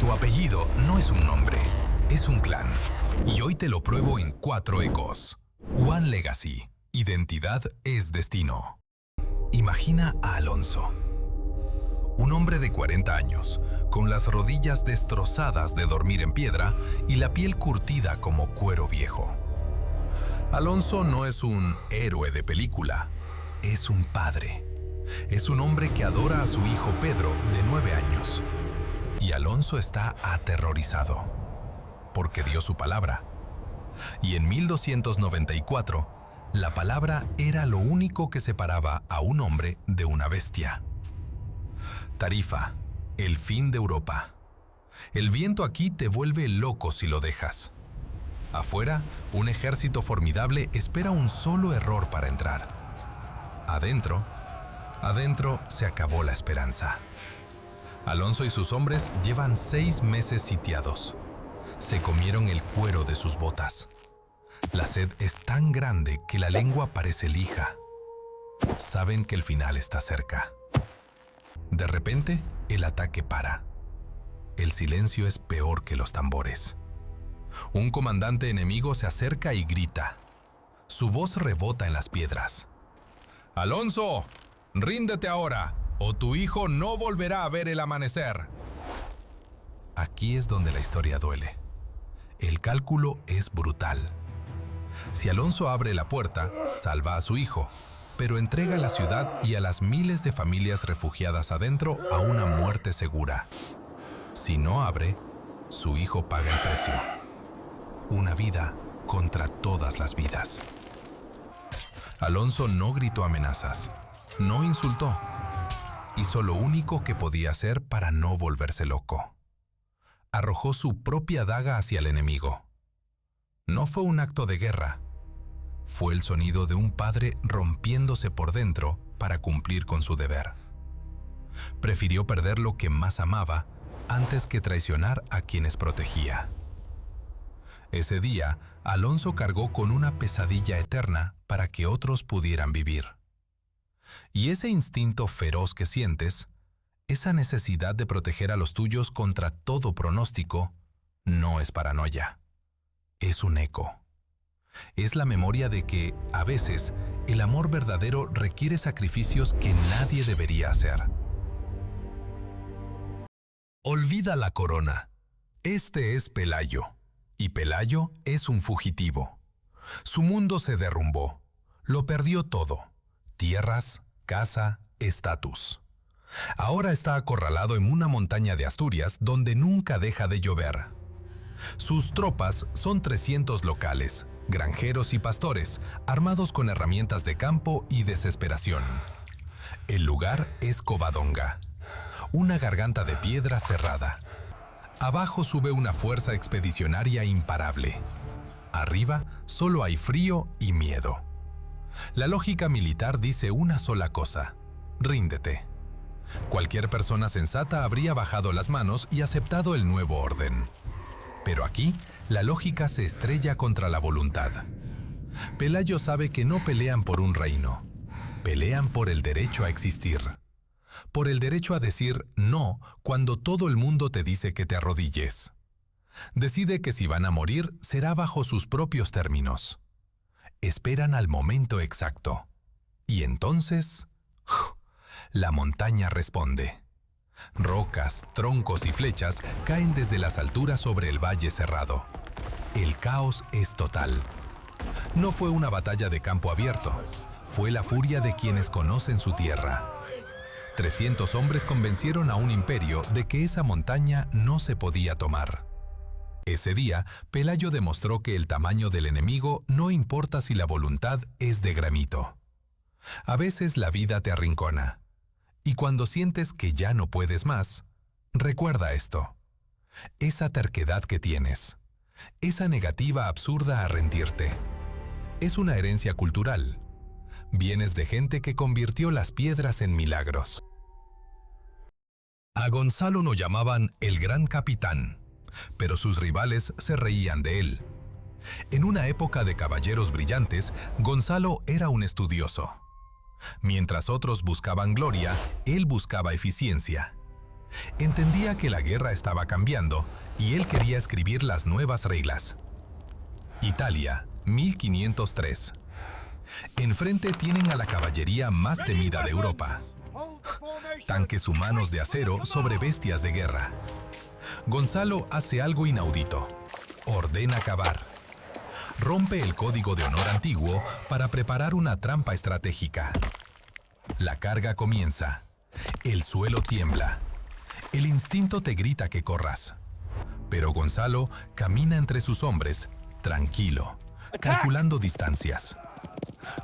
Tu apellido no es un nombre, es un clan. Y hoy te lo pruebo en 4 ecos. One Legacy. Identidad es destino. Imagina a Alonso. Un hombre de 40 años, con las rodillas destrozadas de dormir en piedra y la piel curtida como cuero viejo. Alonso no es un héroe de película, es un padre. Es un hombre que adora a su hijo Pedro, de 9 años. Y Alonso está aterrorizado, porque dio su palabra. Y en 1294, la palabra era lo único que separaba a un hombre de una bestia. Tarifa, el fin de Europa. El viento aquí te vuelve loco si lo dejas. Afuera, un ejército formidable espera un solo error para entrar. Adentro se acabó la esperanza. Alonso y sus hombres llevan 6 meses sitiados. Se comieron el cuero de sus botas. La sed es tan grande que la lengua parece lija. Saben que el final está cerca. De repente, el ataque para. El silencio es peor que los tambores. Un comandante enemigo se acerca y grita. Su voz rebota en las piedras. ¡Alonso! ¡Ríndete ahora, o tu hijo no volverá a ver el amanecer! Aquí es donde la historia duele. El cálculo es brutal. Si Alonso abre la puerta, salva a su hijo, pero entrega la ciudad y a las miles de familias refugiadas adentro a una muerte segura. Si no abre, su hijo paga el precio. Una vida contra todas las vidas. Alonso no gritó amenazas, no insultó. Hizo lo único que podía hacer para no volverse loco. Arrojó su propia daga hacia el enemigo. No fue un acto de guerra. Fue el sonido de un padre rompiéndose por dentro para cumplir con su deber. Prefirió perder lo que más amaba antes que traicionar a quienes protegía. Ese día, Alonso cargó con una pesadilla eterna para que otros pudieran vivir. Y ese instinto feroz que sientes, esa necesidad de proteger a los tuyos contra todo pronóstico, no es paranoia. Es un eco. Es la memoria de que, a veces, el amor verdadero requiere sacrificios que nadie debería hacer. Olvida la corona. Este es Pelayo. Y Pelayo es un fugitivo. Su mundo se derrumbó. Lo perdió todo. Tierras, casa, estatus. Ahora está acorralado en una montaña de Asturias donde nunca deja de llover. Sus tropas son 300 locales, granjeros y pastores, armados con herramientas de campo y desesperación. El lugar es Covadonga, una garganta de piedra cerrada. Abajo sube una fuerza expedicionaria imparable. Arriba solo hay frío y miedo. La lógica militar dice una sola cosa: ríndete. Cualquier persona sensata habría bajado las manos y aceptado el nuevo orden. Pero aquí, la lógica se estrella contra la voluntad. Pelayo sabe que no pelean por un reino. Pelean por el derecho a existir. Por el derecho a decir no cuando todo el mundo te dice que te arrodilles. Decide que si van a morir, será bajo sus propios términos. Esperan al momento exacto. Y entonces, la montaña responde. Rocas, troncos y flechas caen desde las alturas sobre el valle cerrado. El caos es total. No fue una batalla de campo abierto. Fue la furia de quienes conocen su tierra. 300 hombres convencieron a un imperio de que esa montaña no se podía tomar. Ese día, Pelayo demostró que el tamaño del enemigo no importa si la voluntad es de granito. A veces la vida te arrincona. Y cuando sientes que ya no puedes más, recuerda esto. Esa terquedad que tienes, esa negativa absurda a rendirte, es una herencia cultural. Vienes de gente que convirtió las piedras en milagros. A Gonzalo lo llamaban el Gran Capitán, pero sus rivales se reían de él. En una época de caballeros brillantes, Gonzalo era un estudioso. Mientras otros buscaban gloria, él buscaba eficiencia. Entendía que la guerra estaba cambiando y él quería escribir las nuevas reglas. Italia, 1503. Enfrente tienen a la caballería más temida de Europa. Tanques humanos de acero sobre bestias de guerra. Gonzalo hace algo inaudito. Ordena cavar. Rompe el código de honor antiguo para preparar una trampa estratégica. La carga comienza. El suelo tiembla. El instinto te grita que corras. Pero Gonzalo camina entre sus hombres, tranquilo, calculando distancias.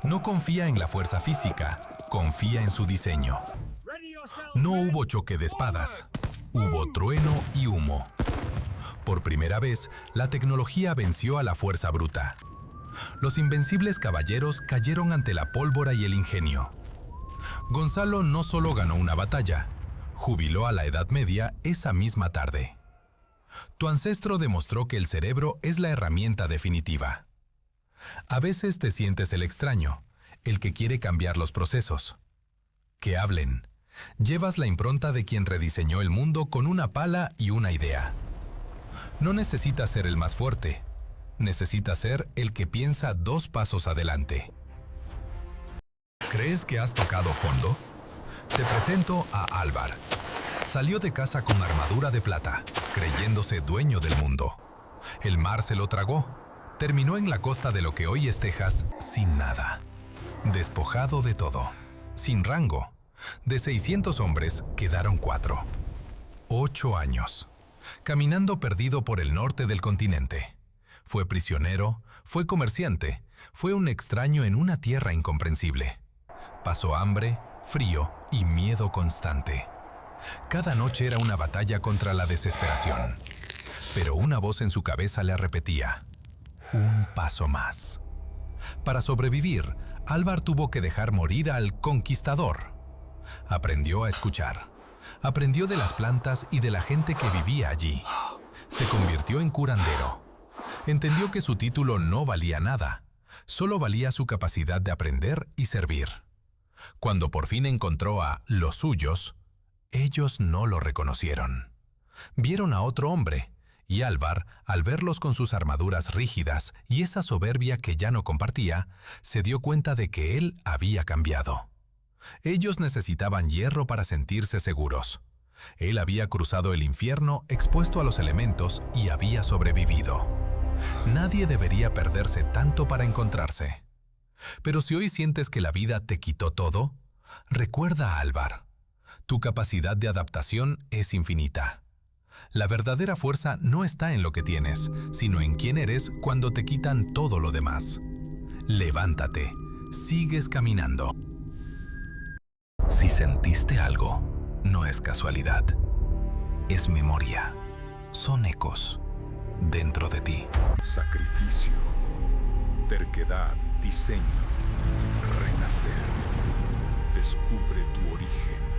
No confía en la fuerza física, confía en su diseño. No hubo choque de espadas, hubo trueno y humo. Por primera vez, la tecnología venció a la fuerza bruta. Los invencibles caballeros cayeron ante la pólvora y el ingenio. Gonzalo no solo ganó una batalla, jubiló a la Edad Media esa misma tarde. Tu ancestro demostró que el cerebro es la herramienta definitiva. A veces te sientes el extraño, el que quiere cambiar los procesos. Que hablen. Llevas la impronta de quien rediseñó el mundo con una pala y una idea. No necesitas ser el más fuerte, necesitas ser el que piensa 2 pasos adelante. ¿Crees que has tocado fondo? Te presento a Álvar. Salió de casa con armadura de plata, creyéndose dueño del mundo. El mar se lo tragó. Terminó en la costa de lo que hoy es Texas sin nada. Despojado de todo. Sin rango. De 600 hombres quedaron 4. 8 años. Caminando perdido por el norte del continente. Fue prisionero, fue comerciante, fue un extraño en una tierra incomprensible. Pasó hambre, frío y miedo constante. Cada noche era una batalla contra la desesperación. Pero una voz en su cabeza le repetía: un paso más. Para sobrevivir, Álvar tuvo que dejar morir al conquistador. Aprendió a escuchar. Aprendió de las plantas y de la gente que vivía allí. Se convirtió en curandero. Entendió que su título no valía nada. Solo valía su capacidad de aprender y servir. Cuando por fin encontró a los suyos, ellos no lo reconocieron. Vieron a otro hombre, y Álvar, al verlos con sus armaduras rígidas y esa soberbia que ya no compartía, se dio cuenta de que él había cambiado. Ellos necesitaban hierro para sentirse seguros. Él había cruzado el infierno expuesto a los elementos y había sobrevivido. Nadie debería perderse tanto para encontrarse. Pero si hoy sientes que la vida te quitó todo, recuerda a Álvar. Tu capacidad de adaptación es infinita. La verdadera fuerza no está en lo que tienes, sino en quién eres cuando te quitan todo lo demás. Levántate, sigues caminando. Si sentiste algo, no es casualidad. Es memoria. Son ecos dentro de ti. Sacrificio, terquedad, diseño, renacer. Descubre tu origen.